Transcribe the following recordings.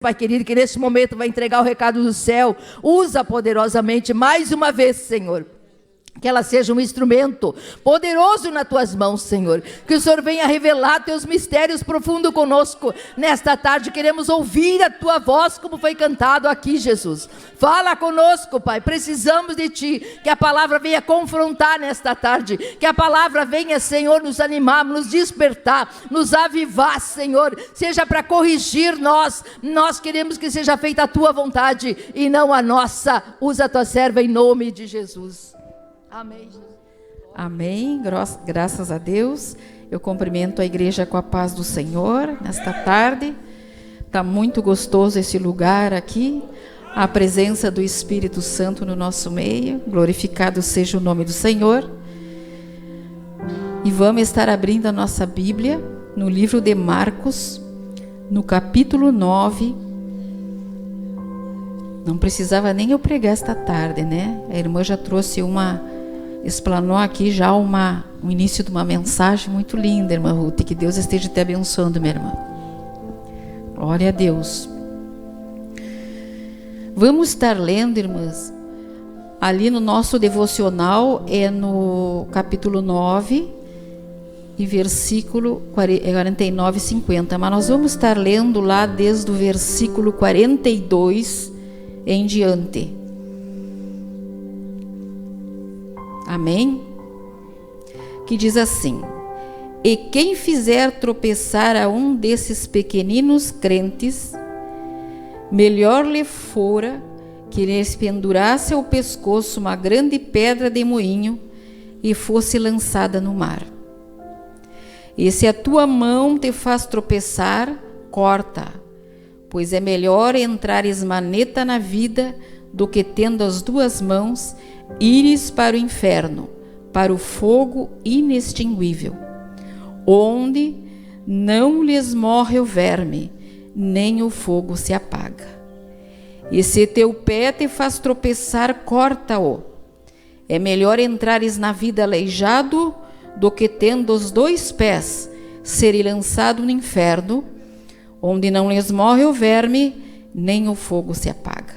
Pai querido, que neste momento vai entregar o recado do céu. Usa poderosamente mais uma vez, Senhor. Que ela seja um instrumento poderoso nas tuas mãos, Senhor. Que o Senhor venha revelar teus mistérios profundos conosco. Nesta tarde queremos ouvir a tua voz, como foi cantado aqui, Jesus. Fala conosco, Pai. Precisamos de ti. Que a palavra venha confrontar nesta tarde. Que a palavra venha, Senhor, nos animar, nos despertar, nos avivar, Senhor. Seja para corrigir nós. Nós queremos que seja feita a tua vontade e não a nossa. Usa a tua serva em nome de Jesus. Amém. Amém. Graças a Deus. Eu cumprimento a igreja com a paz do Senhor nesta tarde. Está muito gostoso esse lugar aqui. A presença do Espírito Santo no nosso meio. Glorificado seja o nome do Senhor. E vamos estar abrindo a nossa Bíblia no livro de Marcos, no capítulo 9. Não precisava nem eu pregar esta tarde, né? A irmã já trouxe explanou aqui já o início de uma mensagem muito linda, irmã Ruth. Que Deus esteja te abençoando, minha irmã. Glória a Deus. Vamos estar lendo, irmãs, ali no nosso devocional, é no capítulo 9 e versículo 49 e 50. Mas nós vamos estar lendo lá desde o versículo 42 em diante. Amém? Que diz assim: e quem fizer tropeçar a um desses pequeninos crentes, melhor lhe fora que lhes pendurasse ao pescoço uma grande pedra de moinho e fosse lançada no mar. E se a tua mão te faz tropeçar, corta, pois é melhor entrares maneta na vida do que, tendo as duas mãos, ires para o inferno, para o fogo inextinguível, onde não lhes morre o verme, nem o fogo se apaga. E se teu pé te faz tropeçar, corta-o. É melhor entrares na vida aleijado do que, tendo os dois pés, ser lançado no inferno, onde não lhes morre o verme, nem o fogo se apaga.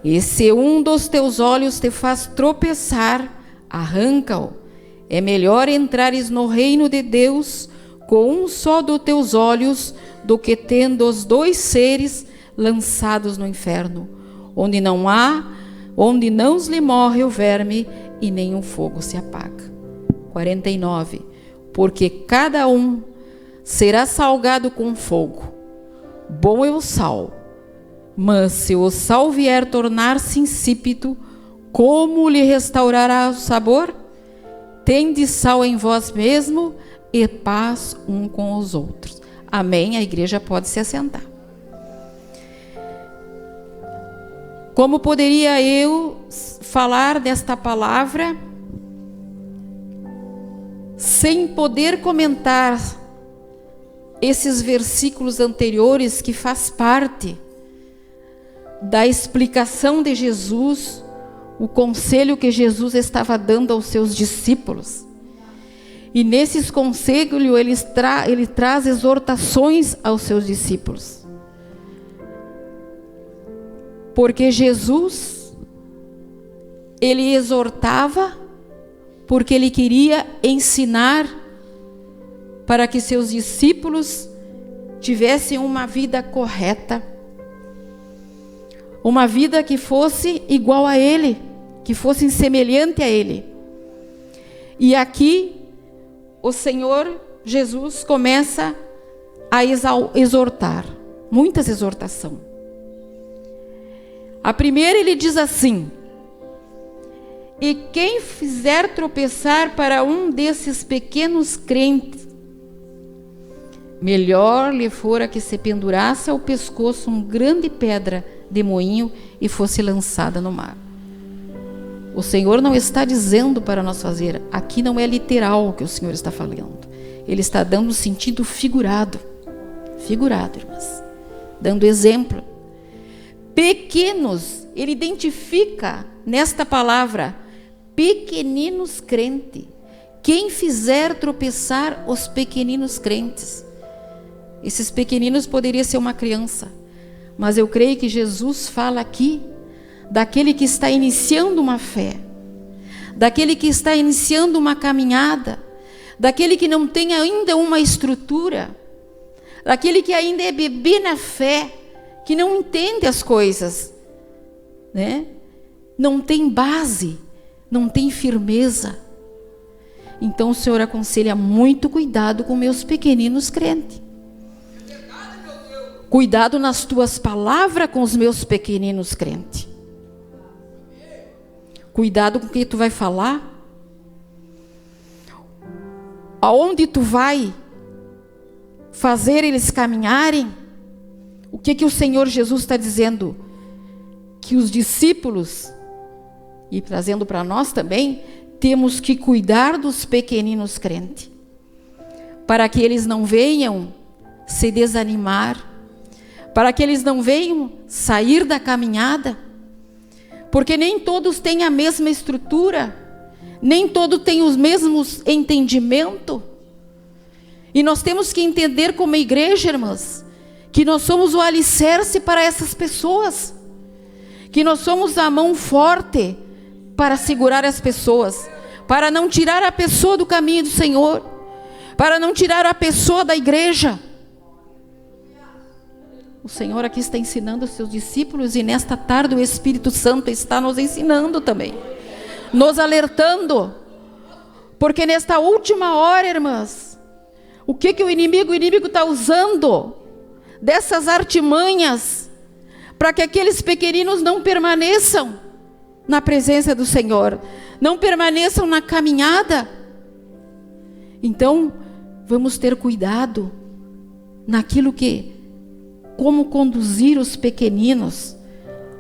E se um dos teus olhos te faz tropeçar, arranca-o. É melhor entrares no reino de Deus com um só dos teus olhos, do que, tendo os dois seres, lançados no inferno, onde não lhe morre o verme e nem o fogo se apaga. 49. Porque cada um será salgado com fogo. Bom é o sal, mas se o sal vier tornar-se insípido, como lhe restaurará o sabor? Tende sal em vós mesmo e paz um com os outros. Amém? A igreja pode se assentar. Como poderia eu falar desta palavra sem poder comentar esses versículos anteriores, que faz parte da explicação de Jesus, o conselho que Jesus estava dando aos seus discípulos. E nesses conselhos ele traz exortações aos seus discípulos. Porque Jesus, ele exortava porque ele queria ensinar para que seus discípulos tivessem uma vida correta, uma vida que fosse igual a ele, que fosse semelhante a ele. E aqui o Senhor Jesus começa a exortar, muitas exortações. A primeira ele diz assim: e quem fizer tropeçar para um desses pequenos crentes, melhor lhe fora que se pendurasse ao pescoço uma grande pedra de moinho e fosse lançada no mar. O Senhor não está dizendo para nós fazer, aqui não é literal o que o Senhor está falando. Ele está dando um sentido figurado, irmãs, dando exemplo. Pequenos, ele identifica nesta palavra, pequeninos crentes. Quem fizer tropeçar os pequeninos crentes. Esses pequeninos poderia ser uma criança, Mas eu creio que Jesus fala aqui daquele que está iniciando uma fé, daquele que está iniciando uma caminhada, daquele que não tem ainda uma estrutura, daquele que ainda é bebê na fé, que não entende as coisas, né? Não tem base, não tem firmeza. Então o Senhor aconselha muito cuidado com meus pequeninos crentes. Cuidado nas tuas palavras com os meus pequeninos crentes. Cuidado com o que tu vai falar. Aonde tu vai fazer eles caminharem. O que o Senhor Jesus está dizendo? Que os discípulos, e trazendo para nós também, temos que cuidar dos pequeninos crentes, para que eles não venham se desanimar, para que eles não venham sair da caminhada, porque nem todos têm a mesma estrutura, nem todos têm os mesmos entendimentos, e nós temos que entender como igreja, irmãs, que nós somos o alicerce para essas pessoas, que nós somos a mão forte para segurar as pessoas, para não tirar a pessoa do caminho do Senhor, para não tirar a pessoa da igreja. O Senhor aqui está ensinando os seus discípulos, e nesta tarde o Espírito Santo está nos ensinando também, nos alertando, porque nesta última hora, irmãs, o que o inimigo está usando dessas artimanhas, para que aqueles pequeninos não permaneçam na presença do Senhor, não permaneçam na caminhada. Então, vamos ter cuidado naquilo que, como conduzir os pequeninos,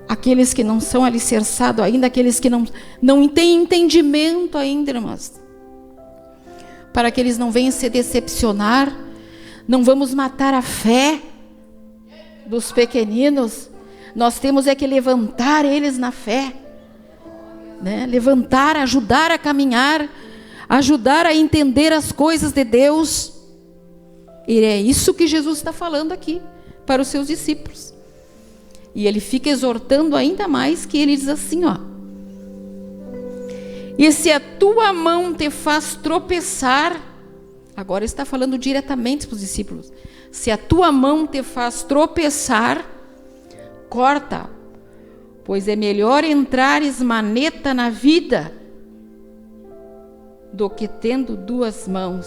aqueles que não são alicerçados ainda, aqueles que não têm entendimento ainda, irmãs, para que eles não venham se decepcionar. Não vamos matar a fé dos pequeninos, nós temos é que levantar eles na fé, né? Levantar, ajudar a caminhar, ajudar a entender as coisas de Deus. E é isso que Jesus está falando aqui para os seus discípulos. E ele fica exortando ainda mais, que ele diz assim, ó: e se a tua mão te faz tropeçar, agora está falando diretamente para os discípulos, se a tua mão te faz tropeçar, corta, pois é melhor entrares maneta na vida do que tendo duas mãos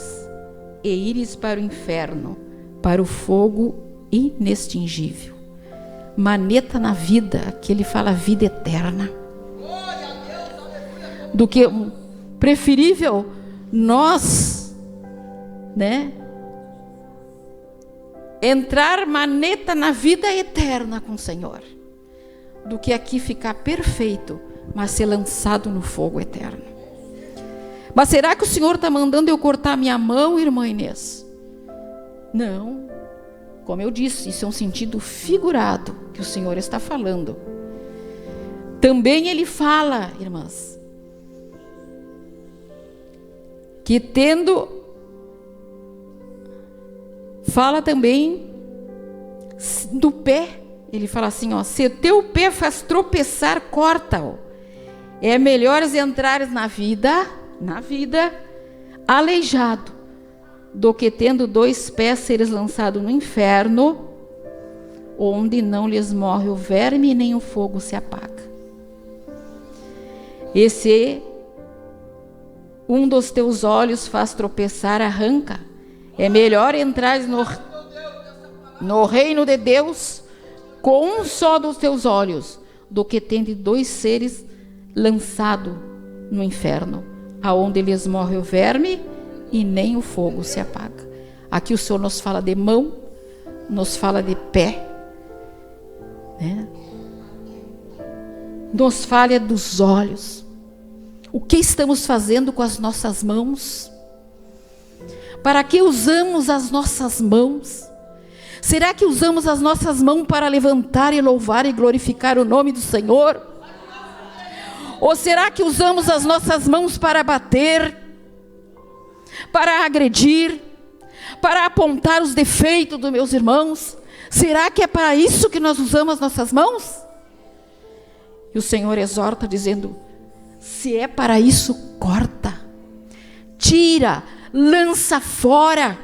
e ires para o inferno, para o fogo inextingível. Maneta na vida, que ele fala vida eterna. Do que preferível nós, né, entrar maneta na vida eterna com o Senhor, do que aqui ficar perfeito, mas ser lançado no fogo eterno. Mas será que o Senhor está mandando eu cortar minha mão, irmã Inês? Não. Como eu disse, isso é um sentido figurado que o Senhor está falando. Também ele fala, irmãs, que fala também do pé. Ele fala assim, ó: se teu pé faz tropeçar, corta-o. É melhor entrares na vida aleijado, do que tendo dois pés seres lançado no inferno, onde não lhes morre o verme nem o fogo se apaga. Esse um dos teus olhos faz tropeçar, arranca. É melhor entrar no reino de Deus com um só dos teus olhos, do que tendo dois seres lançado no inferno, aonde lhes morre o verme e nem o fogo se apaga. Aqui o Senhor nos fala de mão, nos fala de pé, né? Nos fala dos olhos. O que estamos fazendo com as nossas mãos? Para que usamos as nossas mãos? Será que usamos as nossas mãos para levantar e louvar e glorificar o nome do Senhor? Ou será que usamos as nossas mãos para bater, para agredir, para apontar os defeitos dos meus irmãos, Será que é para isso que nós usamos as nossas mãos? E o Senhor exorta dizendo: se é para isso, corta, tira, lança fora.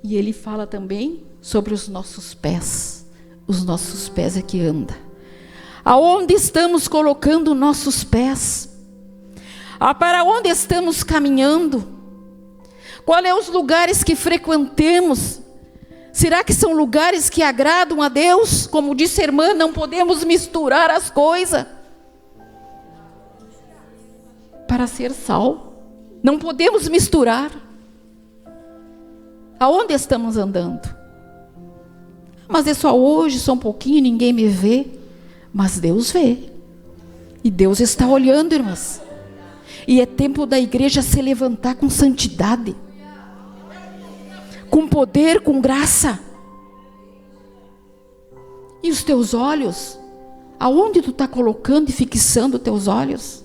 E Ele fala também sobre os nossos pés. Os nossos pés é que anda. Aonde estamos colocando nossos pés? Para onde estamos caminhando? Quais são os lugares que frequentemos? Será que são lugares que agradam a Deus? Como disse a irmã, não podemos misturar as coisas. Para ser sal, não podemos misturar. Aonde estamos andando? Mas é só hoje, só um pouquinho, ninguém me vê. Mas Deus vê. E Deus está olhando, irmãs. E é tempo da igreja se levantar com santidade, com poder, com graça. E os teus olhos? Aonde tu está colocando e fixando os teus olhos?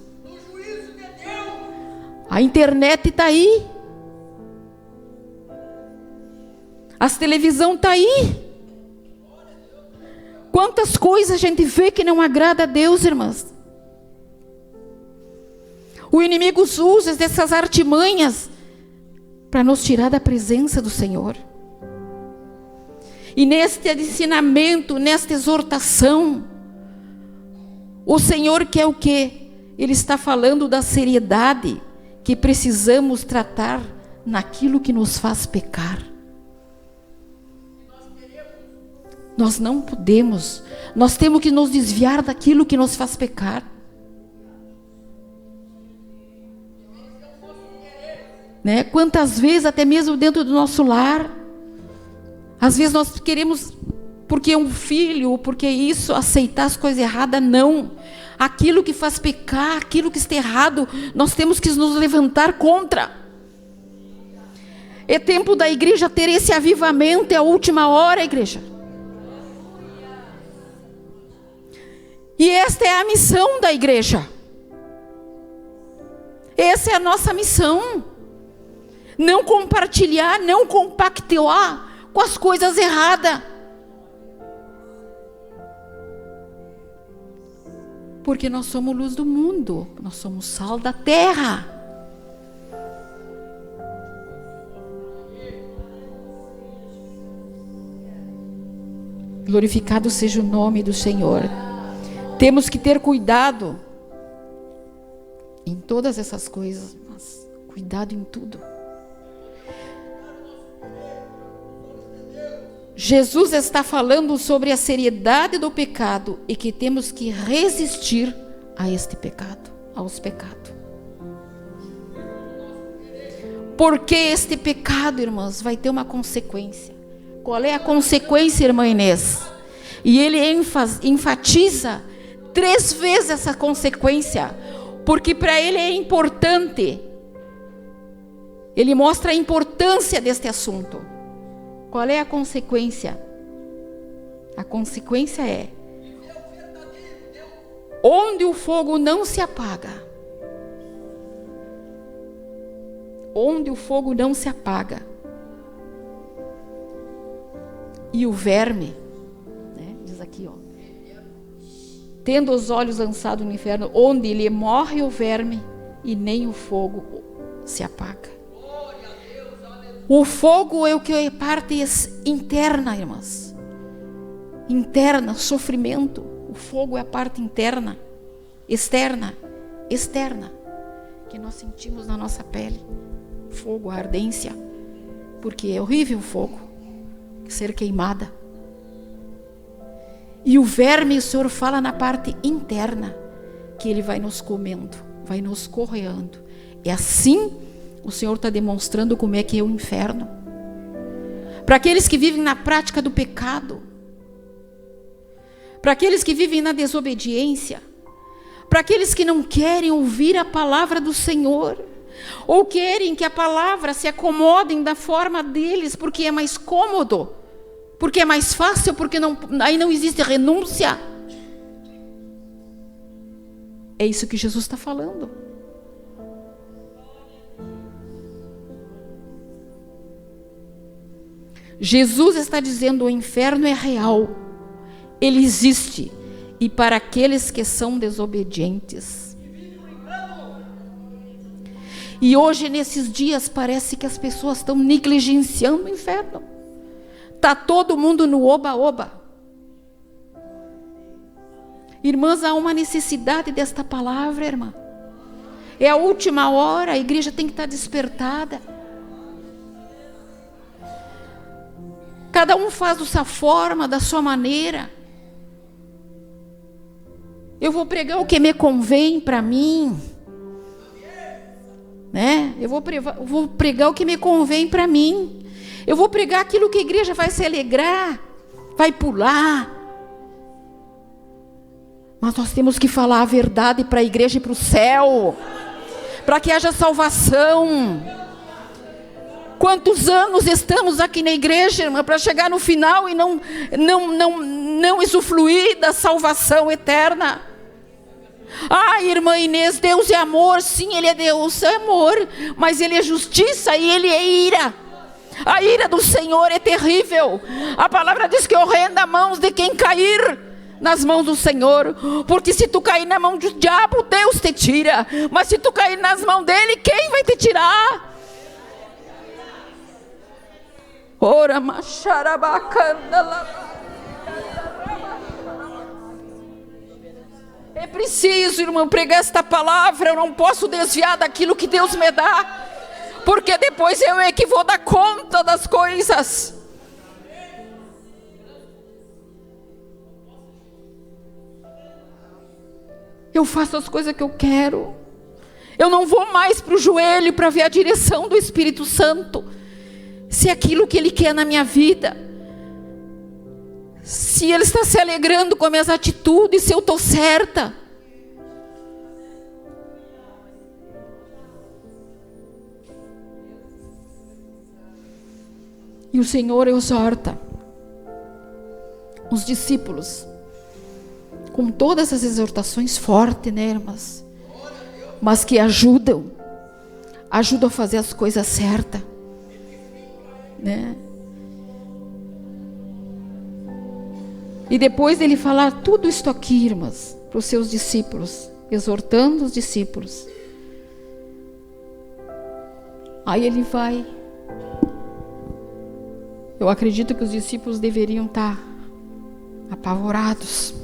A internet está aí. As televisão está aí. Quantas coisas a gente vê que não agrada a Deus, irmãs. O inimigo usa dessas artimanhas para nos tirar da presença do Senhor. E neste ensinamento, nesta exortação, o Senhor quer o quê? Ele está falando da seriedade que precisamos tratar naquilo que nos faz pecar. Nós não podemos, nós temos que nos desviar daquilo que nos faz pecar. Né? Quantas vezes, até mesmo dentro do nosso lar, às vezes nós queremos, porque é um filho, porque isso, aceitar as coisas erradas, não. Aquilo que faz pecar, aquilo que está errado, nós temos que nos levantar contra. É tempo da igreja ter esse avivamento, é a última hora, igreja. E esta é a missão da igreja. Essa é a nossa missão. Não compartilhar, não compactuar com as coisas erradas. Porque nós somos luz do mundo, nós somos sal da terra. Glorificado seja o nome do Senhor. Temos que ter cuidado em todas essas coisas, mas cuidado em tudo. Jesus está falando sobre a seriedade do pecado e que temos que resistir a este pecado, aos pecados. Porque este pecado, irmãs, vai ter uma consequência. Qual é a consequência, irmã Inês? E ele enfatiza 3 vezes essa consequência, porque para ele é importante. Ele mostra a importância deste assunto. Qual é a consequência? A consequência é: onde o fogo não se apaga, onde o fogo não se apaga, e o verme, né, diz aqui, ó, tendo os olhos lançados no inferno, onde lhe morre o verme e nem o fogo se apaga. O fogo é o que é parte interna, irmãs. Interna, sofrimento. O fogo é a parte interna, externa, que nós sentimos na nossa pele. Fogo, a ardência. Porque é horrível o fogo, ser queimada. E o verme, o Senhor fala na parte interna, que ele vai nos comendo, vai nos correando. É assim o Senhor está demonstrando como é que é o inferno. Para aqueles que vivem na prática do pecado, para aqueles que vivem na desobediência, para aqueles que não querem ouvir a palavra do Senhor, ou querem que a palavra se acomodem da forma deles, porque é mais cômodo, porque é mais fácil, porque aí não existe renúncia. É isso que Jesus está falando. Jesus está dizendo: o inferno é real, ele existe, e para aqueles que são desobedientes. E hoje, nesses dias, parece que as pessoas estão negligenciando o inferno. Está todo mundo no oba-oba. Irmãs, há uma necessidade desta palavra, irmã. É a última hora, a igreja tem que estar despertada. Cada um faz da sua forma, da sua maneira. Eu vou pregar o que me convém para mim, né? Eu vou pregar o que me convém para mim. Eu vou pregar aquilo que a igreja vai se alegrar, vai pular. Mas nós temos que falar a verdade para a igreja e para o céu, para que haja salvação. Quantos anos estamos aqui na igreja, irmã, para chegar no final e não usufruir da salvação eterna? Ah, irmã Inês, Deus é amor. Sim, Ele é Deus, é amor, mas Ele é justiça e Ele é ira. A ira do Senhor é terrível. A palavra diz que horrenda mãos de quem cair nas mãos do Senhor. Porque se tu cair na mão do diabo, Deus te tira. Mas se tu cair nas mãos dele, quem vai te tirar? Ora, macharabacanda. É preciso, irmão, pregar esta palavra. Eu não posso desviar daquilo que Deus me dá, porque depois eu é que vou dar conta das coisas. Eu faço as coisas que eu quero. Eu não vou mais para o joelho para ver a direção do Espírito Santo, se é aquilo que Ele quer na minha vida, se Ele está se alegrando com as minhas atitudes, se eu estou certa. E o Senhor exorta os discípulos com todas as exortações fortes, né, irmãs? Mas que ajudam a fazer as coisas certas, né? E depois dele falar tudo isto aqui, irmãs, para os seus discípulos, exortando os discípulos, aí ele vai. Eu acredito que os discípulos deveriam estar apavorados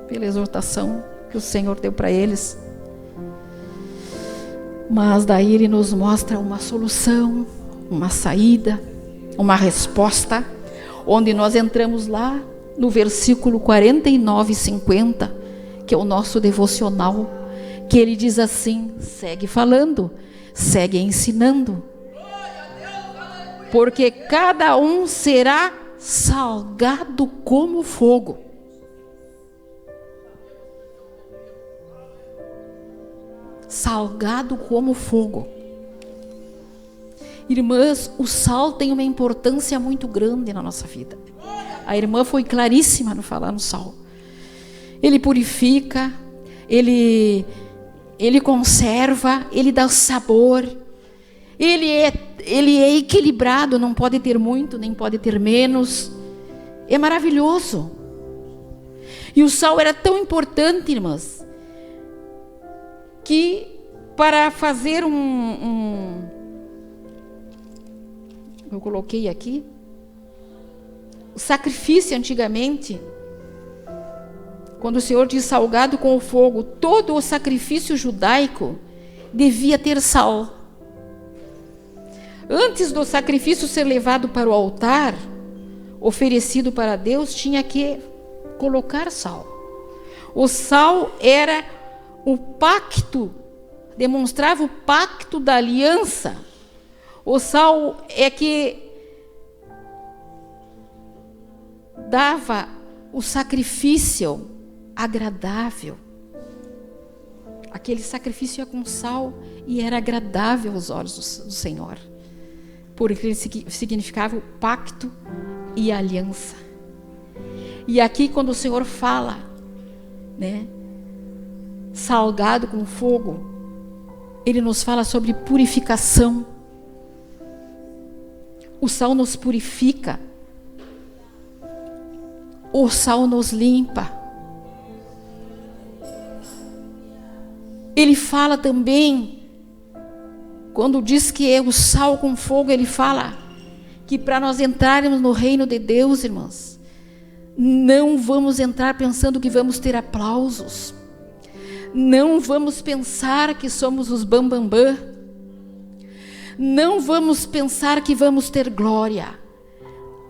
pela exortação que o Senhor deu para eles. Mas daí ele nos mostra uma solução, uma saída, uma resposta, onde nós entramos lá no versículo 49 e 50, que é o nosso devocional, que ele diz assim: segue falando, segue ensinando, porque cada um será salgado como fogo. Salgado como fogo. Irmãs, o sal tem uma importância muito grande na nossa vida. A irmã foi claríssima no falar no sal. Ele purifica, ele conserva, ele dá sabor. Ele é equilibrado, não pode ter muito, nem pode ter menos. É maravilhoso. E o sal era tão importante, irmãs, que para fazer eu coloquei aqui, o sacrifício antigamente, quando o Senhor diz salgado com o fogo, todo o sacrifício judaico devia ter sal. Antes do sacrifício ser levado para o altar, oferecido para Deus, tinha que colocar sal. O sal era o pacto, demonstrava o pacto da aliança. O sal é que dava o sacrifício agradável. Aquele sacrifício ia com sal e era agradável aos olhos do Senhor, porque ele significava o pacto e a aliança. E aqui, quando o Senhor fala, né, salgado com fogo, Ele nos fala sobre purificação. O sal nos purifica. O sal nos limpa. Ele fala também, quando diz que é o sal com fogo, ele fala que para nós entrarmos no reino de Deus, irmãos, não vamos entrar pensando que vamos ter aplausos. Não vamos pensar que somos os bambambam. Não vamos pensar que vamos ter glória.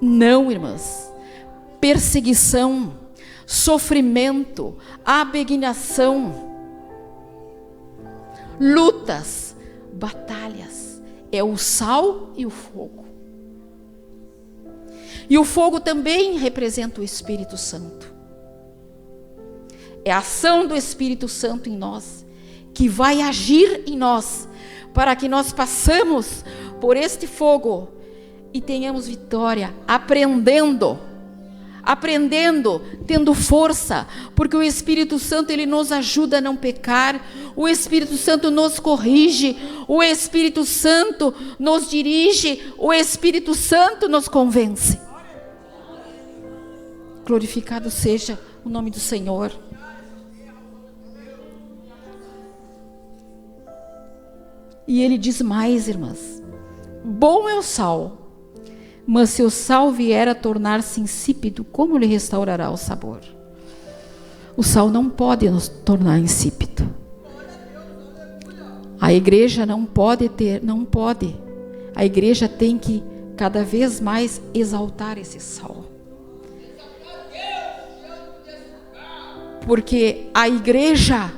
Não, irmãs. Perseguição, sofrimento, abnegação, lutas, batalhas. É o sal e o fogo. E o fogo também representa o Espírito Santo. É a ação do Espírito Santo em nós, que vai agir em nós, para que nós passamos por este fogo e tenhamos vitória, aprendendo, tendo força, porque o Espírito Santo, ele nos ajuda a não pecar, o Espírito Santo nos corrige, o Espírito Santo nos dirige, o Espírito Santo nos convence. Glorificado seja o nome do Senhor. E ele diz mais, irmãs: bom é o sal, mas se o sal vier a tornar-se insípido, como lhe restaurará o sabor? O sal não pode nos tornar insípido. A igreja não pode. A igreja tem que cada vez mais exaltar esse sal. Porque a igreja,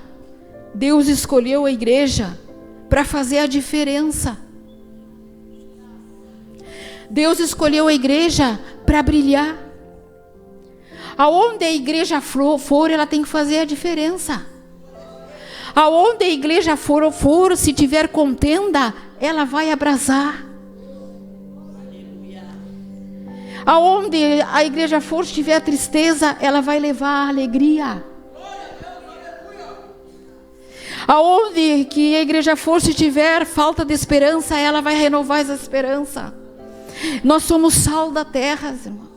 Deus escolheu a igreja para fazer a diferença. Deus escolheu a igreja para brilhar. Aonde a igreja for, ela tem que fazer a diferença. Aonde a igreja for, se tiver contenda, ela vai abrasar. Aonde a igreja for, se tiver tristeza, ela vai levar a alegria. Aonde que a igreja for, se tiver falta de esperança, ela vai renovar essa esperança. Nós somos sal da terra, irmão.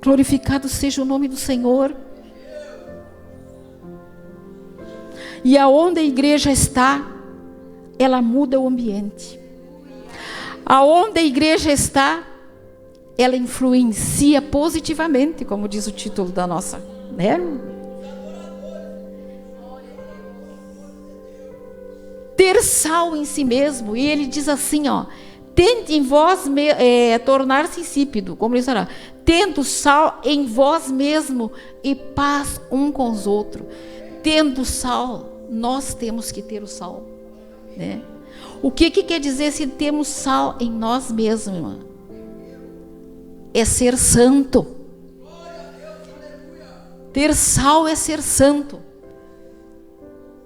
Glorificado seja o nome do Senhor. E aonde a igreja está, ela muda o ambiente. Aonde a igreja está, ela influencia positivamente, como diz o título da nossa, né? Ter sal em si mesmo. E ele diz assim, ó: tente em vós tornar-se insípido, como ele será, tendo sal em vós mesmo e paz um com os outros. Tendo sal, nós temos que ter o sal, né? O que quer dizer se temos sal em nós mesmos, irmã? É ser santo. Ter sal é ser santo.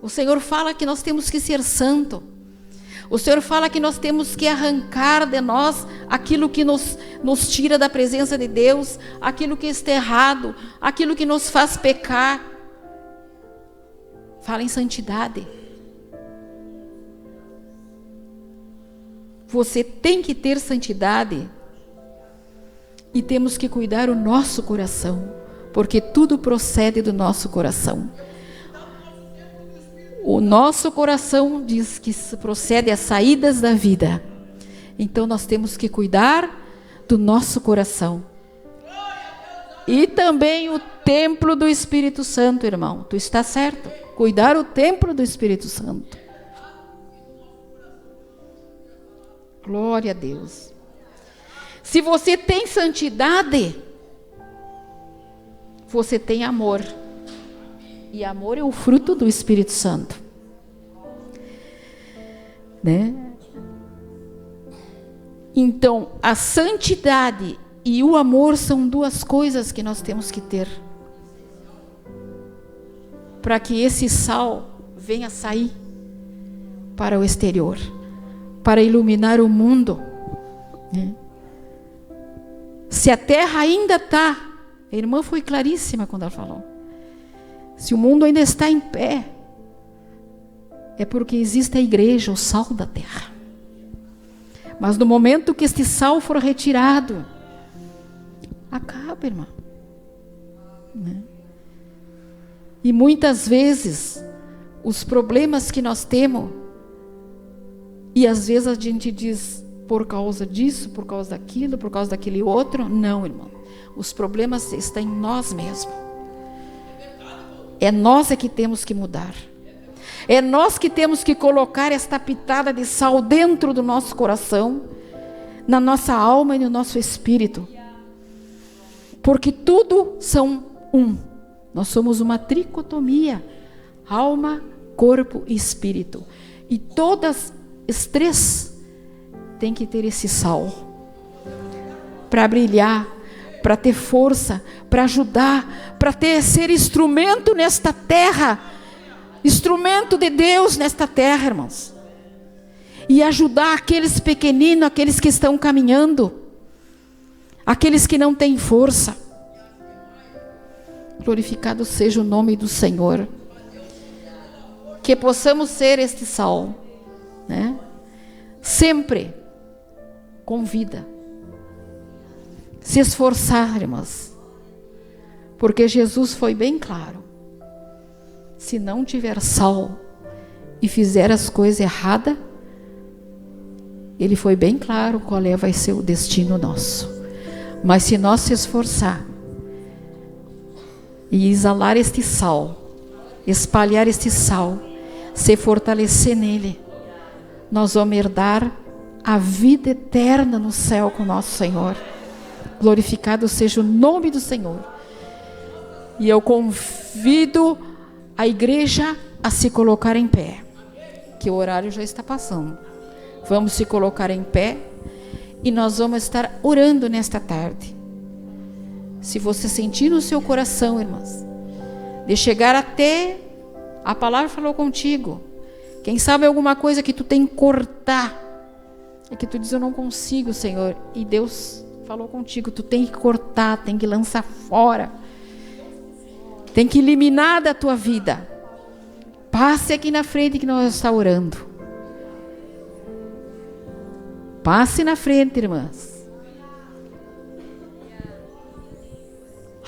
O Senhor fala que nós temos que ser santo. O Senhor fala que nós temos que arrancar de nós aquilo que nos tira da presença de Deus, aquilo que está errado, aquilo que nos faz pecar. Fala em santidade. Você tem que ter santidade. E temos que cuidar o nosso coração, porque tudo procede do nosso coração. O nosso coração diz que procede as saídas da vida. Então nós temos que cuidar do nosso coração. E também o templo do Espírito Santo, irmão. Tu está certo. Cuidar o templo do Espírito Santo. Glória a Deus. Se você tem santidade, você tem amor. E amor é o fruto do Espírito Santo, né? Então, a santidade e o amor são duas coisas que nós temos que ter, para que esse sal venha sair para o exterior, para iluminar o mundo, né? Se a terra ainda está, a irmã foi claríssima quando ela falou, se o mundo ainda está em pé, é porque existe a igreja, o sal da terra. Mas no momento que este sal for retirado, acaba, irmão. Né? E muitas vezes, os problemas que nós temos, e às vezes a gente diz, por causa disso, por causa daquilo, por causa daquele outro. Não, irmão. Os problemas estão em nós mesmos. É nós que temos que mudar. É nós que temos que colocar esta pitada de sal dentro do nosso coração, na nossa alma e no nosso espírito. Porque tudo são um. Nós somos uma tricotomia. Alma, corpo e espírito. E todas as três têm que ter esse sal. Para brilhar, para ter força, para ajudar, para ser instrumento nesta terra. Instrumento de Deus nesta terra, irmãos. E ajudar aqueles pequeninos, aqueles que estão caminhando. Aqueles que não têm força. Glorificado seja o nome do Senhor. Que possamos ser este sal, né? Sempre com vida. Se esforçar, irmãs. Porque Jesus foi bem claro. Se não tiver sal e fizer as coisas erradas, ele foi bem claro qual vai ser o destino nosso. Mas se nós se esforçar e exalar este sal, espalhar este sal, se fortalecer nele, nós vamos herdar a vida eterna no céu com nosso Senhor. Glorificado seja o nome do Senhor. E eu convido a igreja a se colocar em pé, que o horário já está passando. Vamos se colocar em pé e nós vamos estar orando nesta tarde. Se você sentir no seu coração, irmãs, de chegar até a palavra falou contigo, quem sabe alguma coisa que tu tem que cortar, é que tu diz, eu não consigo, Senhor, e Deus falou contigo, tu tem que cortar, tem que lançar fora, tem que eliminar da tua vida. Passe aqui na frente que nós estamos orando. Passe na frente, irmãs.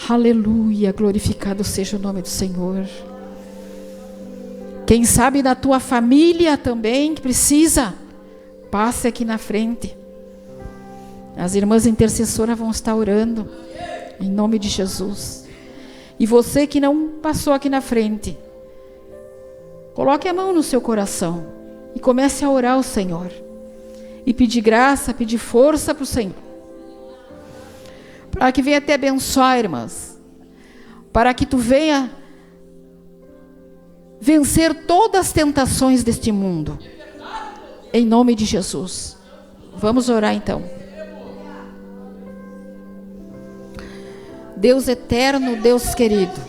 Aleluia, glorificado seja o nome do Senhor. Quem sabe da tua família também que precisa, passe aqui na frente. As irmãs intercessoras vão estar orando em nome de Jesus. E você que não passou aqui na frente, coloque a mão no seu coração e comece a orar ao Senhor e pedir graça, pedir força para o Senhor, para que venha te abençoar, irmãs, para que tu venha vencer todas as tentações deste mundo, em nome de Jesus. Vamos orar então. Deus eterno, Deus querido,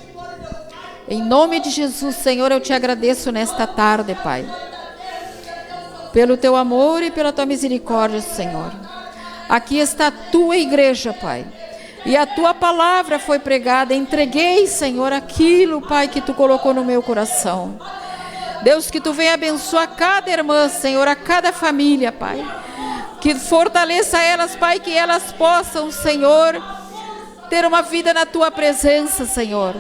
em nome de Jesus, Senhor, eu te agradeço nesta tarde, Pai, pelo teu amor e pela tua misericórdia, Senhor. Aqui está a tua igreja, Pai, e a tua palavra foi pregada. Entreguei, Senhor, aquilo, Pai, que tu colocou no meu coração. Deus, que tu venha abençoar cada irmã, Senhor, a cada família, Pai, que fortaleça elas, Pai, que elas possam, Senhor, ter uma vida na tua presença, Senhor.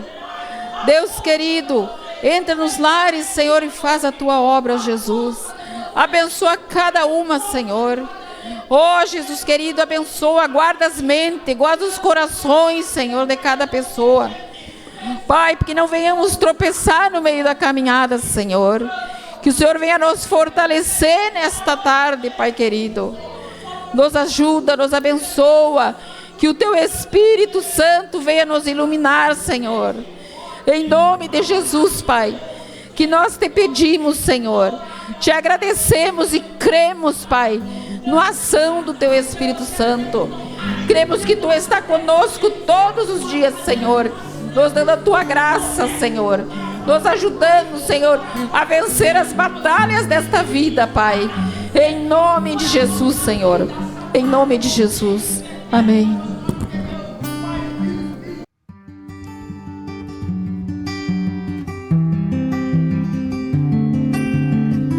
Deus querido, entra nos lares, Senhor, e faz a tua obra, Jesus. Abençoa cada uma, Senhor. Oh, Jesus querido, abençoa, guarda as mentes, guarda os corações, Senhor, de cada pessoa. Pai, que não venhamos tropeçar no meio da caminhada, Senhor. Que o Senhor venha nos fortalecer nesta tarde, Pai querido. Nos ajuda, nos abençoa. Que o teu Espírito Santo venha nos iluminar, Senhor. Em nome de Jesus, Pai, que nós te pedimos, Senhor, te agradecemos e cremos, Pai, na ação do teu Espírito Santo. Cremos que tu está conosco todos os dias, Senhor, nos dando a tua graça, Senhor, nos ajudando, Senhor, a vencer as batalhas desta vida, Pai. Em nome de Jesus, Senhor, em nome de Jesus. Amém.